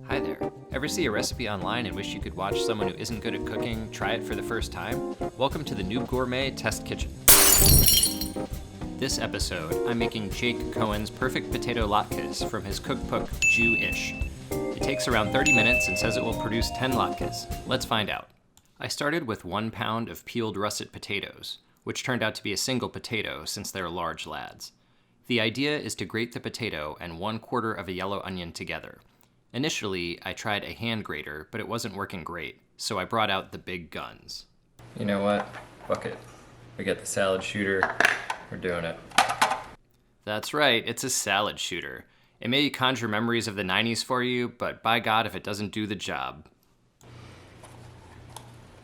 Hi there. Ever see a recipe online and wish you could watch someone who isn't good at cooking try it for the first time? Welcome to the Noob Gourmet Test Kitchen. This episode, I'm making Jake Cohen's perfect potato latkes from his cookbook, Jew-ish. It takes around 30 minutes and says it will produce 10 latkes. Let's find out. I started with 1 pound of peeled russet potatoes, which turned out to be a single potato since they're large lads. The idea is to grate the potato and 1/4 of a yellow onion together. Initially, I tried a hand grater, but it wasn't working great, so I brought out the big guns. You know what? Fuck it. We got the salad shooter. We're doing it. That's right, it's a salad shooter. It may conjure memories of the 90s for you, but by God if it doesn't do the job.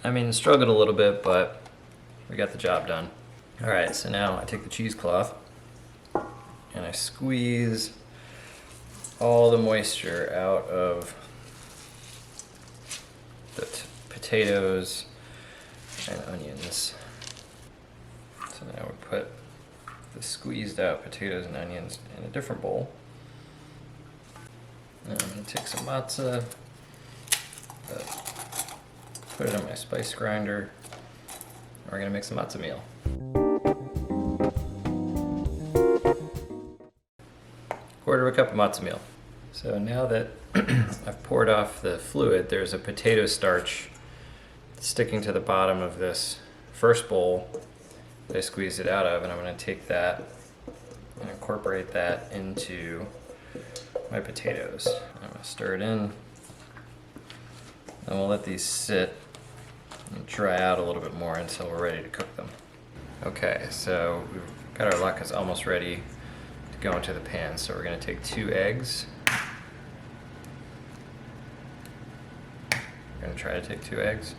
I mean, struggled a little bit, but we got the job done. All right, so now I take the cheesecloth and I squeeze all the moisture out of the potatoes and onions. So now we put the squeezed out potatoes and onions in a different bowl. And I'm going to take some matzah, put it in my spice grinder. We're going to make some matzah meal. Quarter of a cup of matzah meal. So now that I've poured off the fluid, there's a potato starch sticking to the bottom of this first bowl that I squeezed it out of, and I'm going to take that and incorporate that into my potatoes. I'm going to stir it in, and we'll let these sit and dry out a little bit more until we're ready to cook them. Okay, so we've got our latkes almost ready to go into the pan, so we're going to take 2 eggs. We're going to try to take 2 eggs.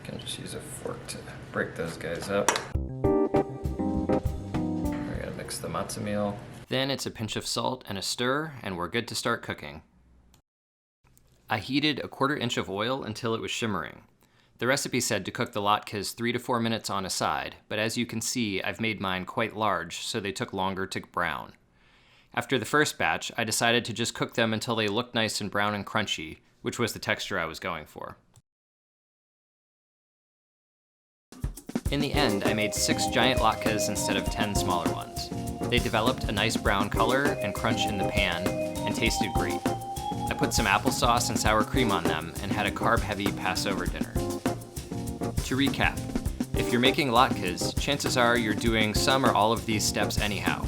Can just use a fork to break those guys up. We're going to mix the matzah meal. Then it's a pinch of salt and a stir, and we're good to start cooking. I heated a 1/4 inch of oil until it was shimmering. The recipe said to cook the latkes 3 to 4 minutes on a side, but as you can see, I've made mine quite large, so they took longer to brown. After the first batch, I decided to just cook them until they looked nice and brown and crunchy, which was the texture I was going for. In the end, I made 6 giant latkes instead of 10 smaller ones. They developed a nice brown color and crunch in the pan, and tasted great. I put some applesauce and sour cream on them and had a carb-heavy Passover dinner. To recap, if you're making latkes, chances are you're doing some or all of these steps anyhow.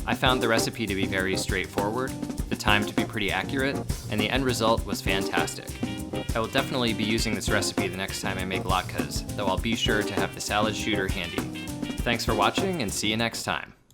I found the recipe to be very straightforward, the time to be pretty accurate, and the end result was fantastic. I will definitely be using this recipe the next time I make latkes, though I'll be sure to have the salad shooter handy. Thanks for watching, and see you next time.